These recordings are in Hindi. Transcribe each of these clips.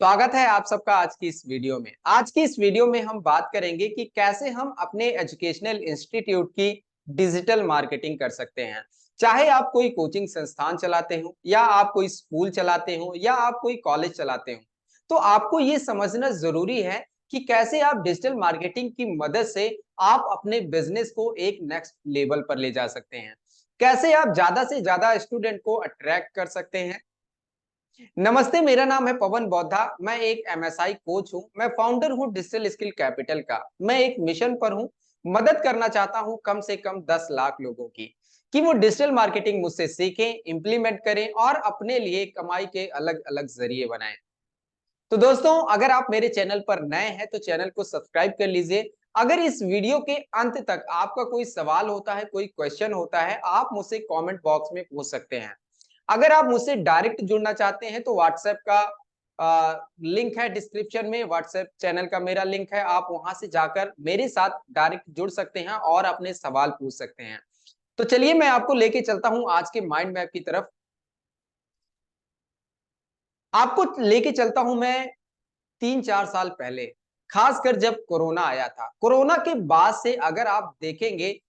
स्वागत है आप सबका आज की इस वीडियो में। आज की इस वीडियो में हम बात करेंगे कि कैसे हम अपने एजुकेशनल इंस्टीट्यूट की डिजिटल मार्केटिंग कर सकते हैं। चाहे आप कोई कोचिंग संस्थान चलाते हो या आप कोई स्कूल चलाते हो या आप कोई कॉलेज चलाते हो, तो आपको ये समझना जरूरी है कि कैसे आप डिजिटल मार्केटिंग की मदद से आप अपने बिजनेस को एक नेक्स्ट लेवल पर ले जा सकते हैं। कैसे आप ज्यादा से ज्यादा स्टूडेंट को अट्रैक्ट कर सकते हैं। नमस्ते, मेरा नाम है पवन बौद्धा। मैं एक एमएसआई कोच हूं। मैं फाउंडर हूं डिजिटल स्किल कैपिटल का। मैं एक मिशन पर हूं, मदद करना चाहता हूं कम से कम 10 लाख लोगों की, कि वो डिजिटल मार्केटिंग मुझसे सीखें, इंप्लीमेंट करें और अपने लिए कमाई के अलग अलग जरिए बनाएं। तो दोस्तों, अगर आप मेरे चैनल पर नए हैं तो चैनल को सब्सक्राइब कर लीजिए। अगर इस वीडियो के अंत तक आपका कोई सवाल होता है, कोई क्वेश्चन होता है, आप मुझसे कमेंट बॉक्स में पूछ सकते हैं। अगर आप मुझसे डायरेक्ट जुड़ना चाहते हैं तो व्हाट्सएप का लिंक है डिस्क्रिप्शन में। व्हाट्सएप चैनल का मेरा लिंक है, आप वहां से जाकर मेरे साथ डायरेक्ट जुड़ सकते हैं और अपने सवाल पूछ सकते हैं। तो चलिए मैं आपको लेके चलता हूं आज के माइंड मैप की तरफ। आपको लेके चलता हूं मैं 3-4 साल पहले, खासकर जब कोरोना आया था। कोरोना के बाद से अगर आप देखेंगे,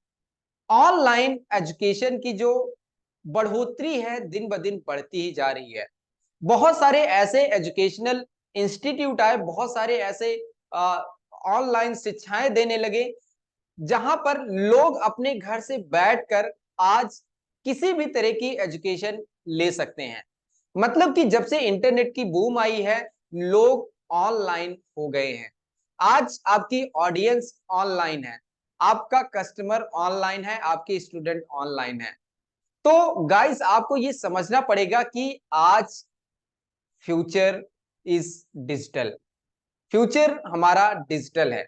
ऑनलाइन एजुकेशन की जो बढ़ोतरी है दिन ब दिन बढ़ती ही जा रही है। बहुत सारे ऐसे एजुकेशनल इंस्टीट्यूट आए, बहुत सारे ऐसे ऑनलाइन शिक्षाएं देने लगे, जहां पर लोग अपने घर से बैठकर आज किसी भी तरह की एजुकेशन ले सकते हैं। मतलब कि जब से इंटरनेट की बूम आई है, लोग ऑनलाइन हो गए हैं। आज आपकी ऑडियंस ऑनलाइन है, आपका कस्टमर ऑनलाइन है, आपके स्टूडेंट ऑनलाइन है। तो गाइस, आपको ये समझना पड़ेगा कि आज फ्यूचर इज डिजिटल। फ्यूचर हमारा डिजिटल है।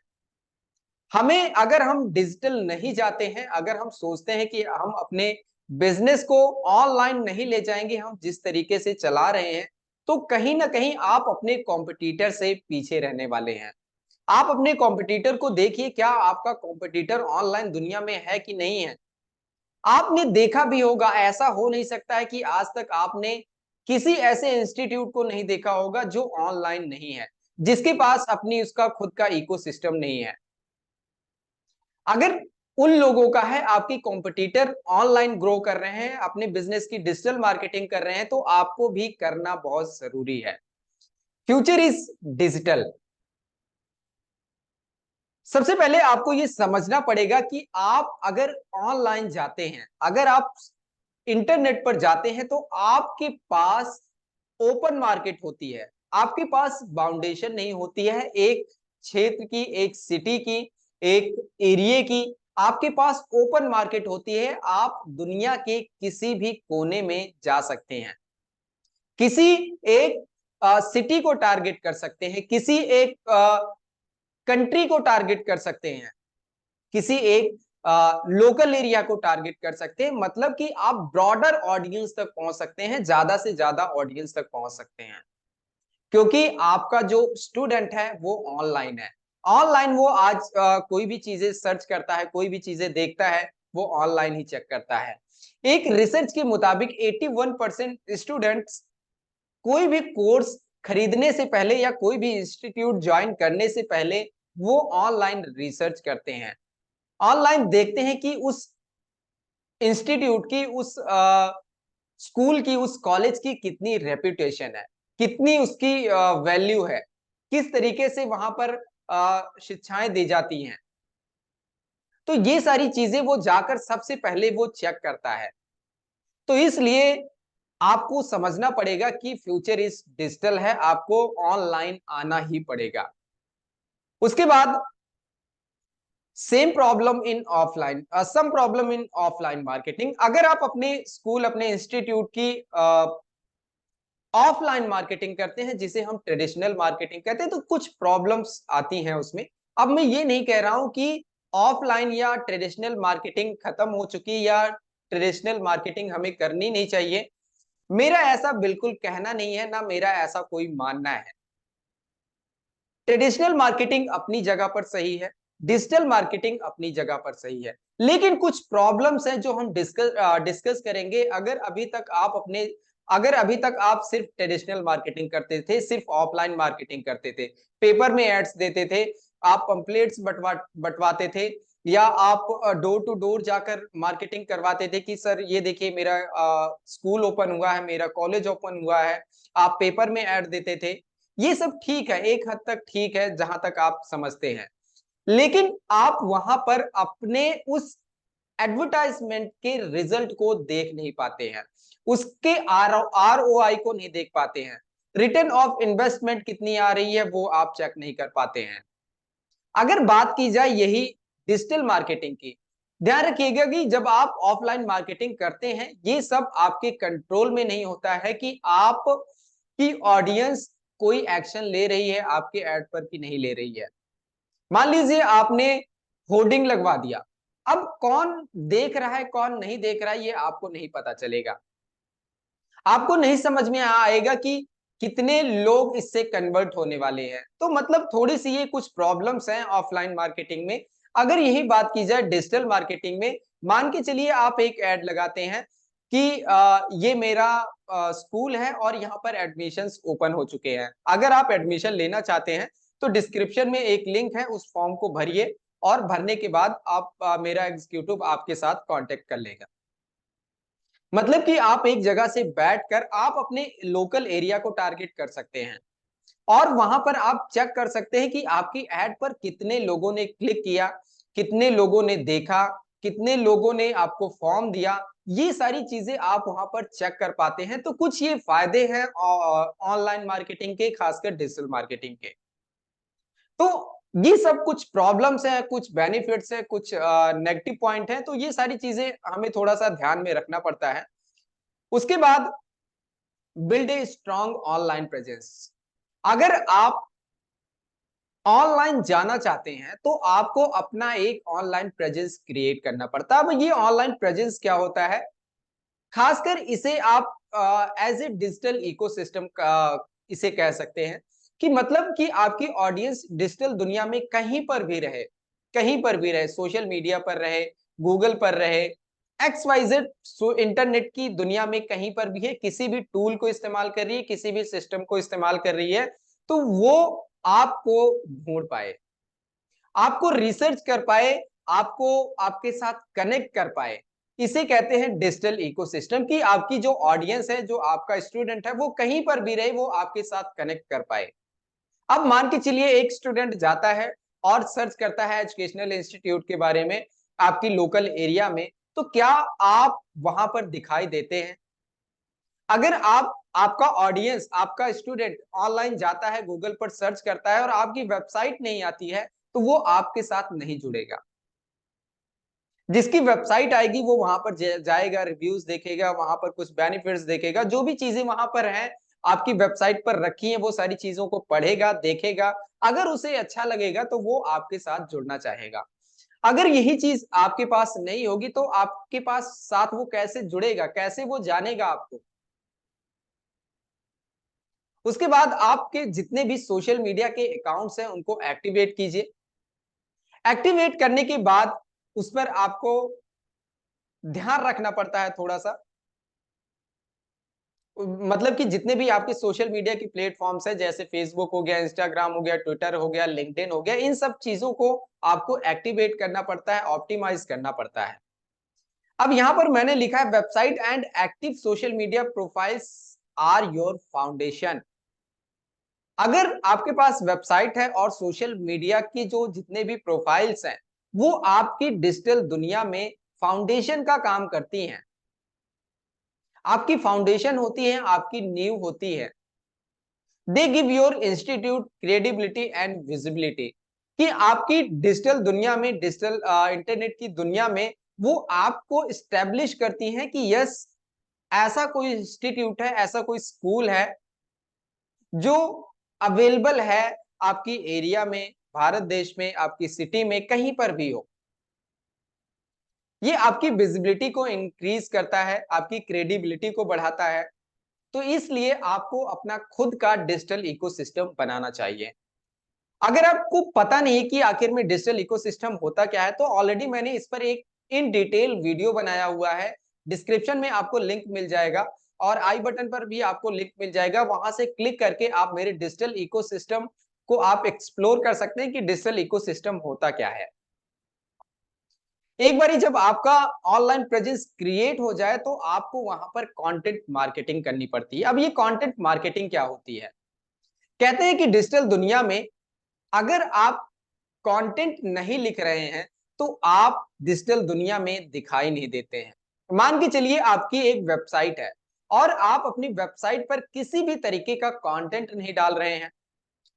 हमें, अगर हम डिजिटल नहीं जाते हैं, अगर हम सोचते हैं कि हम अपने बिजनेस को ऑनलाइन नहीं ले जाएंगे, हम जिस तरीके से चला रहे हैं, तो कहीं ना कहीं आप अपने कॉम्पिटिटर से पीछे रहने वाले हैं। आप अपने कॉम्पिटिटर को देखिए, क्या आपका कॉम्पिटिटर ऑनलाइन दुनिया में है कि नहीं है। आपने देखा भी होगा, ऐसा हो नहीं सकता है कि आज तक आपने किसी ऐसे इंस्टीट्यूट को नहीं देखा होगा जो ऑनलाइन नहीं है, जिसके पास अपनी उसका खुद का इकोसिस्टम नहीं है। अगर उन लोगों का है, आपकी कॉम्पिटिटर ऑनलाइन ग्रो कर रहे हैं, अपने बिजनेस की डिजिटल मार्केटिंग कर रहे हैं, तो आपको भी करना बहुत जरूरी है। Future is digital. सबसे पहले आपको यह समझना पड़ेगा कि आप अगर ऑनलाइन जाते हैं, अगर आप इंटरनेट पर जाते हैं, तो आपके पास ओपन मार्केट होती है। आपके पास बाउंडेशन नहीं होती है एक क्षेत्र की, एक सिटी की, एक एरिया की। आपके पास ओपन मार्केट होती है। आप दुनिया के किसी भी कोने में जा सकते हैं, किसी एक सिटी को टारगेट कर सकते हैं, किसी एक कंट्री को टारगेट कर सकते हैं, किसी एक लोकल एरिया को टारगेट कर सकते हैं। मतलब कि आप ब्रॉडर ऑडियंस तक पहुंच सकते हैं, ज्यादा से ज्यादा ऑडियंस तक पहुंच सकते हैं, क्योंकि आपका जो स्टूडेंट है वो ऑनलाइन है। ऑनलाइन वो आज कोई भी चीजें सर्च करता है, कोई भी चीजें देखता है, वो ऑनलाइन ही चेक करता है। एक रिसर्च के मुताबिक 81% स्टूडेंट्स कोई भी कोर्स खरीदने से पहले या कोई भी इंस्टीट्यूट ज्वाइन करने से पहले वो ऑनलाइन रिसर्च करते हैं। ऑनलाइन देखते हैं कि उस इंस्टीट्यूट की, उस स्कूल की, उस कॉलेज की कितनी रेपुटेशन है, कितनी उसकी वैल्यू है, किस तरीके से वहां पर शिक्षाएं दी जाती हैं। तो ये सारी चीजें वो जाकर सबसे पहले वो चेक करता है। तो इसलिए आपको समझना पड़ेगा कि फ्यूचर इज डिजिटल है, आपको ऑनलाइन आना ही पड़ेगा। उसके बाद same problem in offline, some problem in offline marketing. अगर आप अपने स्कूल, अपने इंस्टीट्यूट की ऑफलाइन मार्केटिंग करते हैं, जिसे हम ट्रेडिशनल मार्केटिंग कहते हैं, तो कुछ प्रॉब्लम्स आती हैं उसमें। अब मैं ये नहीं कह रहा हूं कि ऑफलाइन या ट्रेडिशनल मार्केटिंग खत्म हो चुकी या ट्रेडिशनल मार्केटिंग हमें करनी नहीं चाहिए। मेरा ऐसा बिल्कुल कहना नहीं है, ना मेरा ऐसा कोई मानना है। ट्रेडिशनल मार्केटिंग अपनी जगह पर सही है, डिजिटल मार्केटिंग अपनी जगह पर सही है, लेकिन कुछ प्रॉब्लम्स हैं जो हम डिस्कस करेंगे। अगर अभी तक आप अपने अगर अभी तक आप सिर्फ ट्रेडिशनल मार्केटिंग करते थे, सिर्फ ऑफलाइन मार्केटिंग करते थे, पेपर में एड्स देते थे, आप पंपलेट्स बंटवाते थे, या आप डोर टू डोर जाकर मार्केटिंग करवाते थे कि सर ये देखिए मेरा स्कूल ओपन हुआ है, मेरा कॉलेज ओपन हुआ है, आप पेपर में ऐड देते थे। ये सब ठीक है, एक हद तक ठीक है जहां तक आप समझते हैं। लेकिन आप वहां पर अपने उस एडवर्टाइजमेंट के रिजल्ट को देख नहीं पाते हैं, उसके आरओआई को नहीं देख पाते हैं, रिटर्न ऑफ इन्वेस्टमेंट कितनी आ रही है वो आप चेक नहीं कर पाते हैं। अगर बात की जाए यही डिजिटल मार्केटिंग की, ध्यान रखिएगा कि जब आप ऑफलाइन मार्केटिंग करते हैं ये सब आपके कंट्रोल में नहीं होता है कि आप की ऑडियंस कोई एक्शन ले रही है आपके ऐड पर कि नहीं ले रही है। मान लीजिए आपने होर्डिंग लगवा दिया, अब कौन देख रहा है कौन नहीं देख रहा है ये आपको नहीं पता चलेगा, आपको नहीं समझ में आएगा कि कितने लोग इससे कन्वर्ट होने वाले हैं। तो मतलब थोड़ी सी ये कुछ प्रॉब्लम्स हैं ऑफलाइन मार्केटिंग में। अगर यही बात की जाए डिजिटल मार्केटिंग में, मान के चलिए आप एक ऐड लगाते हैं कि ये मेरा स्कूल है और यहाँ पर एडमिशंस ओपन हो चुके हैं, अगर आप एडमिशन लेना चाहते हैं तो डिस्क्रिप्शन में एक लिंक है, उस फॉर्म को भरिए और भरने के बाद आप मेरा एग्जीक्यूटिव आपके साथ कांटेक्ट कर लेगा। मतलब कि आप एक जगह से बैठकर आप अपने लोकल एरिया को टारगेट कर सकते हैं और वहां पर आप चेक कर सकते हैं कि आपकी ऐड पर कितने लोगों ने क्लिक किया, कितने लोगों ने देखा, कितने लोगों ने आपको फॉर्म दिया। ये सारी चीजें आप वहां पर चेक कर पाते हैं। तो कुछ ये फायदे हैं ऑनलाइन मार्केटिंग के, खासकर डिजिटल मार्केटिंग के। तो ये सब कुछ प्रॉब्लम्स हैं, कुछ बेनिफिट्स हैं, कुछ नेगेटिव पॉइंट हैं, तो ये सारी चीजें हमें थोड़ा सा ध्यान में रखना पड़ता है। उसके बाद build a strong online presence. अगर आप ऑनलाइन जाना चाहते हैं तो आपको अपना एक ऑनलाइन प्रेजेंस क्रिएट करना पड़ता है। अब ये ऑनलाइन प्रेजेंस क्या होता है, खासकर इसे आप एज ए डिजिटल इकोसिस्टम का इसे कह सकते हैं कि मतलब कि आपकी ऑडियंस डिजिटल दुनिया में कहीं पर भी रहे, कहीं पर भी रहे, सोशल मीडिया पर रहे, गूगल पर रहे, एक्स वाई जेड इंटरनेट की दुनिया में कहीं पर भी है, किसी भी टूल को इस्तेमाल कर रही है, किसी भी सिस्टम को इस्तेमाल कर रही है, तो वो आपको ढूंढ पाए, आपको रिसर्च कर पाए, आपको आपके साथ कनेक्ट कर पाए। इसे कहते हैं डिजिटल इकोसिस्टम कि आपकी जो ऑडियंस है, जो आपका स्टूडेंट है, वो कहीं पर भी रहे, वो आपके साथ कनेक्ट कर पाए। अब मान के चलिए एक स्टूडेंट जाता है और सर्च करता है एजुकेशनल इंस्टीट्यूट के बारे में आपकी लोकल एरिया में, तो क्या आप वहां पर दिखाई देते हैं? अगर आप आपका ऑडियंस, आपका स्टूडेंट ऑनलाइन जाता है, गूगल पर सर्च करता है और आपकी वेबसाइट नहीं आती है, तो वो आपके साथ नहीं जुड़ेगा। जिसकी वेबसाइट आएगी वो वहां पर जाएगा, रिव्यूज देखेगा, वहां पर कुछ बेनिफिट्स देखेगा, जो भी चीजें वहां पर हैं आपकी वेबसाइट पर रखी हैं, वो सारी चीजों को पढ़ेगा, देखेगा। अगर उसे अच्छा लगेगा तो वो आपके साथ जुड़ना चाहेगा। अगर यही चीज आपके पास नहीं होगी तो आपके पास साथ वो कैसे जुड़ेगा, कैसे वो जानेगा आपको? उसके बाद आपके जितने भी सोशल मीडिया के अकाउंट्स हैं उनको एक्टिवेट कीजिए। एक्टिवेट करने के बाद उस पर आपको ध्यान रखना पड़ता है थोड़ा सा, मतलब कि जितने भी आपके सोशल मीडिया की प्लेटफॉर्म्स है, जैसे फेसबुक हो गया, इंस्टाग्राम हो गया, ट्विटर हो गया, लिंक्डइन हो गया, इन सब चीजों को आपको एक्टिवेट करना पड़ता है, ऑप्टिमाइज करना पड़ता है। अब यहां पर मैंने लिखा है website and active social media profiles are your foundation. अगर आपके पास वेबसाइट है और सोशल मीडिया की जो जितने भी प्रोफाइल्स हैं वो आपकी डिजिटल दुनिया में फाउंडेशन का काम करती हैं, आपकी फाउंडेशन होती है, आपकी नींव होती है। They give your institute credibility and visibility, कि आपकी डिजिटल दुनिया में, डिजिटल इंटरनेट की दुनिया में वो आपको स्टैब्लिश करती हैं कि यस, ऐसा कोई इंस्टीट्यूट है, ऐसा कोई स्कूल है जो अवेलेबल है आपकी एरिया में, भारत देश में, आपकी सिटी में, कहीं पर भी हो। ये आपकी विजिबिलिटी को इंक्रीज करता है, आपकी क्रेडिबिलिटी को बढ़ाता है। तो इसलिए आपको अपना खुद का डिजिटल इकोसिस्टम बनाना चाहिए। अगर आपको पता नहीं कि आखिर में डिजिटल इकोसिस्टम होता क्या है, तो ऑलरेडी मैंने इस पर एक इन डिटेल वीडियो बनाया हुआ है, डिस्क्रिप्शन में आपको लिंक मिल जाएगा। और आई बटन पर भी आपको लिंक मिल जाएगा, वहां से क्लिक करके आप मेरे डिजिटल इकोसिस्टम को आप एक्सप्लोर कर सकते हैं कि डिजिटल इकोसिस्टम होता क्या है। एक बारी जब आपका ऑनलाइन प्रेजेंस क्रिएट हो जाए तो आपको वहां पर कंटेंट मार्केटिंग करनी पड़ती है। अब ये कंटेंट मार्केटिंग क्या होती है? कहते हैं कि डिजिटल दुनिया में अगर आप कंटेंट नहीं लिख रहे हैं तो आप डिजिटल दुनिया में दिखाई नहीं देते हैं। मान के चलिए आपकी एक वेबसाइट है और आप अपनी वेबसाइट पर किसी भी तरीके का कंटेंट नहीं डाल रहे हैं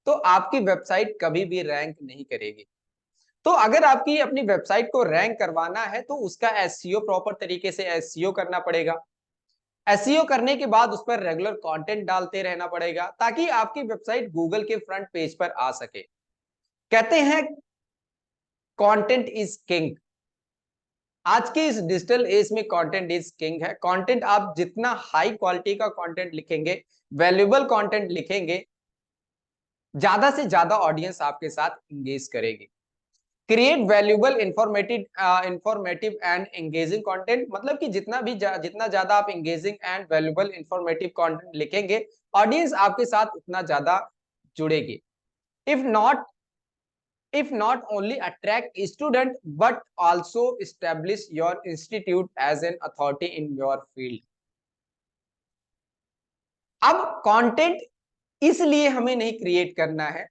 तो आपकी वेबसाइट कभी भी रैंक नहीं करेगी। तो अगर आपकी अपनी वेबसाइट को रैंक करवाना है तो उसका एसईओ प्रॉपर तरीके से एसईओ करना पड़ेगा। एसईओ करने के बाद उस पर रेगुलर कंटेंट डालते रहना पड़ेगा ताकि आपकी वेबसाइट गूगल के फ्रंट पेज पर आ सके। कहते हैं कंटेंट इज किंग। आज के इस डिजिटल एज में कंटेंट इज किंग है। कंटेंट आप जितना हाई क्वालिटी का कंटेंट लिखेंगे, वैल्यूएबल कंटेंट लिखेंगे, ज्यादा से ज्यादा ऑडियंस आपके साथ इंगेज करेगी। Create valuable informative and engaging content, मतलब कि जितना ज्यादा आप engaging and valuable informative content लिखेंगे, ऑडियंस आपके साथ उतना ज्यादा जुड़ेगी। If not if not only attract student but also establish your institute as an authority in your field। अब कंटेंट इसलिए हमें नहीं क्रिएट करना है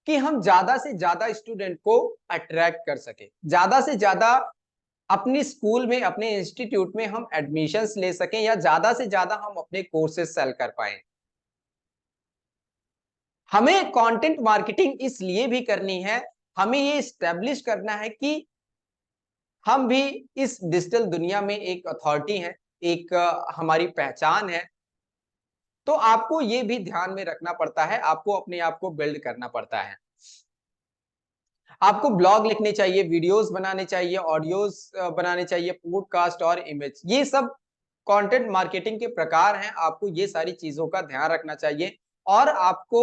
कि हम ज्यादा से ज्यादा स्टूडेंट को अट्रैक्ट कर सके, ज्यादा से ज्यादा अपनी स्कूल में, अपने इंस्टीट्यूट में हम एडमिशंस ले सकें, या ज्यादा से ज्यादा हम अपने कोर्सेज सेल कर पाए। हमें कंटेंट मार्केटिंग इसलिए भी करनी है, हमें ये इस्टेब्लिश करना है कि हम भी इस डिजिटल दुनिया में एक अथॉरिटी हैं, एक हमारी पहचान है। तो आपको ये भी ध्यान में रखना पड़ता है, आपको अपने आप को बिल्ड करना पड़ता है। आपको ब्लॉग लिखने चाहिए, वीडियोस बनाने चाहिए, ऑडियोस बनाने चाहिए, पॉडकास्ट और इमेज। ये सब कंटेंट मार्केटिंग के प्रकार हैं। आपको ये सारी चीजों का ध्यान रखना चाहिए और आपको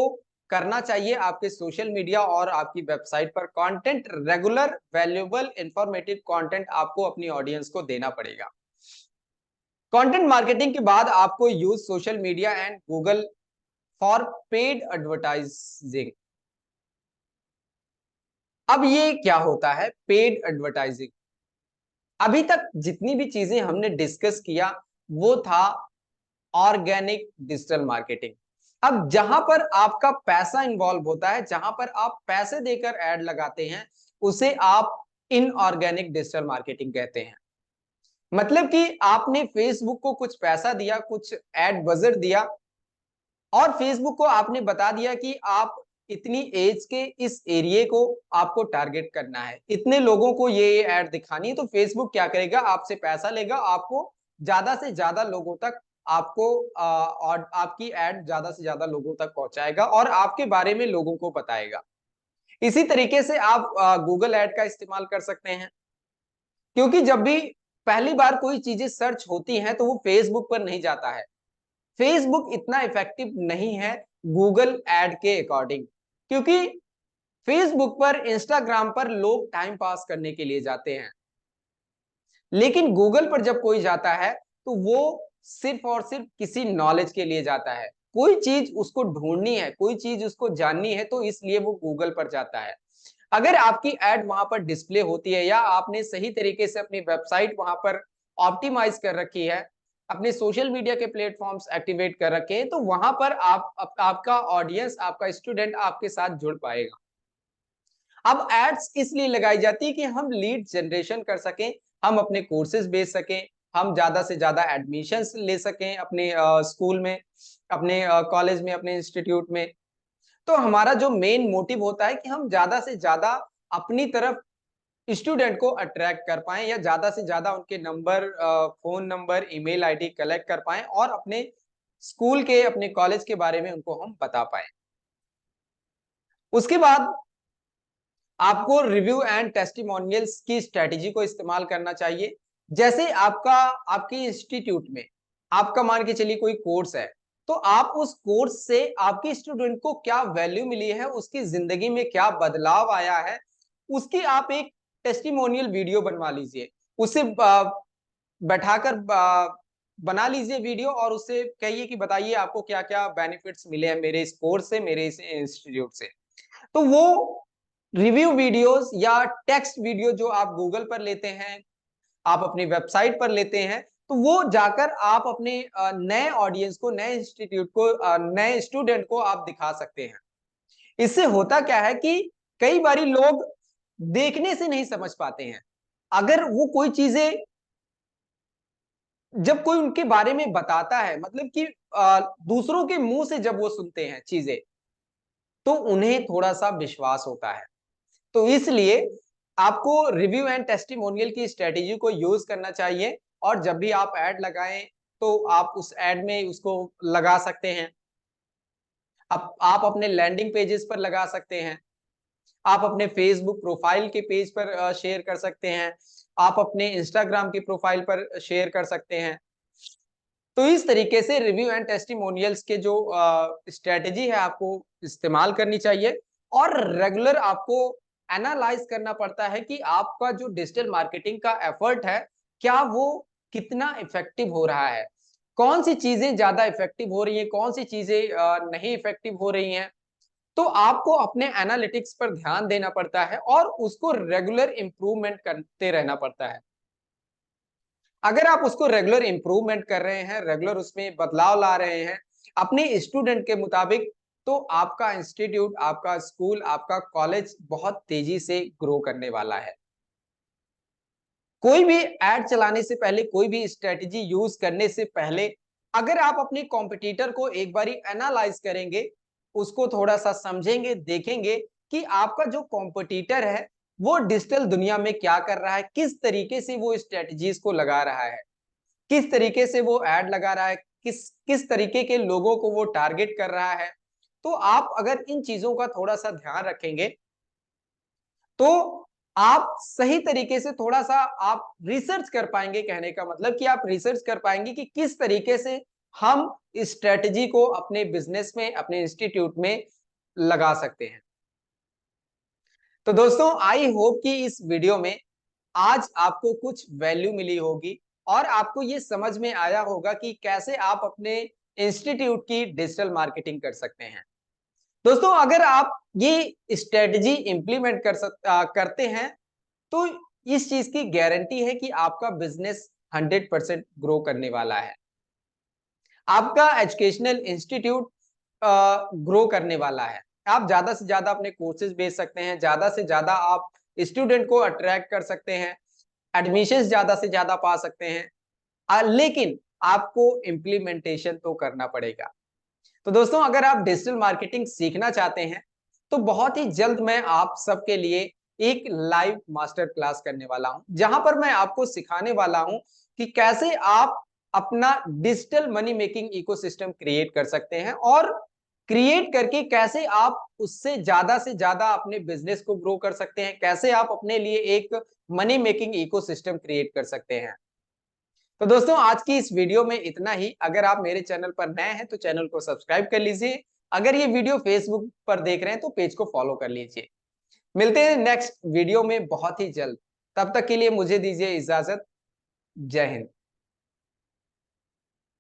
करना चाहिए आपके सोशल मीडिया और आपकी वेबसाइट पर content, regular valuable informative content आपको अपनी ऑडियंस को देना पड़ेगा। कंटेंट मार्केटिंग के बाद आपको use social media and Google for paid advertising. अब ये क्या होता है पेड एडवर्टाइजिंग? अभी तक जितनी भी चीजें हमने डिस्कस किया वो था ऑर्गेनिक डिजिटल मार्केटिंग। अब जहां पर आपका पैसा इन्वॉल्व होता है, जहां पर आप पैसे देकर ऐड लगाते हैं, उसे आप इनऑर्गेनिक डिजिटल मार्केटिंग कहते हैं। मतलब कि आपने फेसबुक को कुछ पैसा दिया, कुछ एड बजट दिया और फेसबुक को आपने बता दिया कि आप इतनी एज के इस एरिया को आपको टारगेट करना है, इतने लोगों को ये ऐड दिखानी है। तो फेसबुक क्या करेगा, आपसे पैसा लेगा, आपको ज्यादा से ज्यादा लोगों तक आपको और आपकी ऐड ज्यादा से ज्यादा लोगों तक पहुंचाएगा और आपके बारे में लोगों को बताएगा। इसी तरीके से आप गूगल ऐड का इस्तेमाल कर सकते हैं, क्योंकि जब भी पहली बार कोई चीजें सर्च होती हैं तो वो फेसबुक पर नहीं जाता है। फेसबुक इतना इफेक्टिव नहीं है गूगल ऐड के अकॉर्डिंग, क्योंकि फेसबुक पर, इंस्टाग्राम पर लोग टाइम पास करने के लिए जाते हैं, लेकिन गूगल पर जब कोई जाता है तो वो सिर्फ और सिर्फ किसी नॉलेज के लिए जाता है। कोई चीज उसको ढूंढनी है, कोई चीज उसको जाननी है, तो इसलिए वो गूगल पर जाता है। अगर आपकी एड वहां पर डिस्प्ले होती है या आपने सही तरीके से अपनी वेबसाइट वहां पर ऑप्टिमाइज कर रखी है, अपने सोशल मीडिया के प्लेटफॉर्म्स एक्टिवेट कर रखे हैं, तो वहां पर आपका ऑडियंस, आपका स्टूडेंट आपके साथ जुड़ पाएगा। अब एड्स इसलिए लगाई जाती है कि हम लीड जनरेशन कर सकें, हम अपने कोर्सेज बेच सकें, हम ज्यादा से ज्यादा एडमिशंस ले सकें अपने स्कूल में, अपने कॉलेज में, अपने इंस्टीट्यूट में। तो हमारा जो मेन मोटिव होता है कि हम ज्यादा से ज्यादा अपनी तरफ स्टूडेंट को अट्रैक्ट कर पाएं या ज्यादा से ज्यादा उनके number, phone number, email ID collect कर पाएं और अपने स्कूल के, अपने कॉलेज के बारे में उनको हम बता पाएं। उसके बाद आपको रिव्यू एंड टेस्टिमोनियल्स की स्ट्रेटेजी को इस्तेमाल करना चाहिए। जैसे आपके इंस्टीट्यूट में आपका मान के चलिए कोई कोर्स है, तो आप उस कोर्स से आपके स्टूडेंट को क्या वैल्यू मिली है, उसकी जिंदगी में क्या बदलाव आया है, उसकी आप एक टेस्टिमोनियल वीडियो बनवा लीजिए। उसे बैठाकर बना लीजिए वीडियो और उससे कहिए कि बताइए आपको क्या क्या बेनिफिट्स मिले हैं मेरे इस कोर्स से, मेरे इस इंस्टीट्यूट से। तो वो रिव्यू वीडियोस या टेक्स्ट वीडियो जो आप गूगल पर लेते हैं, आप अपनी वेबसाइट पर लेते हैं, तो वो जाकर आप अपने नए ऑडियंस को, नए इंस्टीट्यूट को, नए स्टूडेंट को आप दिखा सकते हैं। इससे होता क्या है कि कई बारी लोग देखने से नहीं समझ पाते हैं। अगर वो कोई चीजें, जब कोई उनके बारे में बताता है, मतलब कि दूसरों के मुंह से जब वो सुनते हैं चीजें, तो उन्हें थोड़ा-सा विश्वास होता है। तो इसलिए आपको रिव्यू एंड टेस्टिमोनियल की स्ट्रेटेजी को यूज़ करना चाहिए और जब भी आप ऐड लगाएँ, तो आप उस ऐड में उसको लगा सकते हैं। आप अपने लैंडिंग पेजेस पर लगा सकते हैं। आप अपने फेसबुक प्रोफाइल के पेज पर शेयर कर सकते हैं। आप अपने इंस्टाग्राम की प्रोफाइल पर शेयर कर सकते हैं। तो इस तरीके से रिव्यू एंड टेस्टिमोनियल्स के जो स्ट्रेटेजी है आपको इस्तेमाल करनी चाहिए और रेगुलर आपको एनालाइज करना पड़ता है कि आपका जो डिजिटल मार्केटिंग का एफर्ट है, क्या वो कितना इफेक्टिव हो रहा है? कौन सी चीजें ज्यादा इफेक्टिव हो रही हैं, कौन सी चीजें नहीं इफेक्टिव हो रही हैं? तो आपको अपने एनालिटिक्स पर ध्यान देना पड़ता है और उसको रेगुलर इम्प्रूवमेंट करते रहना पड़ता है। अगर आप उसको रेगुलर इम्प्रूवमेंट कर रहे हैं, रेगुलर उसमें बदलाव ला रहे हैं, अपने स्टूडेंट के मुताबिक, तो आपका इंस्टीट्यूट, आपका स्कूल, आपका कॉलेज बहुत तेजी से ग्रो करने वाला है। कोई भी ऐड चलाने से पहले, कोई भी स्ट्रेटजी यूज करने से पहले, अगर आप अपने कॉम्पिटिटर को एक बारी एनालाइज करेंगे, उसको थोड़ा-सा समझेंगे, देखेंगे कि आपका जो कॉम्पिटिटर है, वो डिजिटल दुनिया में क्या कर रहा है, किस तरीके से वो स्ट्रेटजीज को लगा रहा है। किस तरीके से वो ऐड लगा रहा है, किस किस तरीके के लोगों को वो टारगेट कर रहा है। तो आप अगर इन चीज़ों का थोड़ा-सा ध्यान रखेंगे, तो आप सही तरीके से थोड़ा-सा आप रिसर्च कर पाएँगे, कहने का मतलब कि आप रिसर्च कर पाएँगे कि किस तरीके से हम इस स्ट्रैटेजी को अपने बिज़नेस में, अपने इंस्टीट्यूट में लगा सकते हैं। तो दोस्तों, आई होप कि इस वीडियो में आज आपको कुछ वैल्यू मिली होगी और आपको ये समझ में आया होगा कि कैसे आप अपने इंस्टीट्यूट की डिजिटल मार्केटिंग कर सकते हैं। दोस्तों, अगर आप ये स्ट्रेटजी इंप्लीमेंट करते हैं, तो इस चीज की गारंटी है कि आपका बिजनेस 100% ग्रो करने वाला है। आपका एजुकेशनल इंस्टीट्यूट ग्रो करने वाला है। आप ज्यादा से ज्यादा अपने कोर्सेज बेच सकते हैं, ज्यादा से ज्यादा आप स्टूडेंट को अट्रैक्ट कर सकते हैं, एडमिशंस ज्यादा से ज्यादा पा सकते हैं। लेकिन आपको इम्प्लीमेंटेशन तो करना पड़ेगा। तो दोस्तों, अगर आप डिजिटल मार्केटिंग सीखना चाहते हैं, तो बहुत ही जल्द मैं आप सबके लिए एक लाइव मास्टर क्लास करने वाला हूं, जहां पर मैं आपको सिखाने वाला हूं कि कैसे आप अपना digital money making ecosystem create कर सकते हैं और क्रिएट करके कैसे आप उससे ज्यादा से ज्यादा अपने बिजनेस को ग्रो कर सकते हैं, कैसे आप अपने लिए एक मनी मेकिंग इकोसिस्टम क्रिएट कर सकते हैं। तो दोस्तों, आज की इस वीडियो में इतना ही। अगर आप मेरे चैनल पर नए हैं तो चैनल को सब्सक्राइब कर लीजिए। अगर ये वीडियो फेसबुक पर देख रहे हैं तो पेज को फॉलो कर लीजिए। मिलते हैं नेक्स्ट वीडियो में बहुत ही जल्द। तब तक के लिए मुझे दीजिए इजाजत। जय हिंद।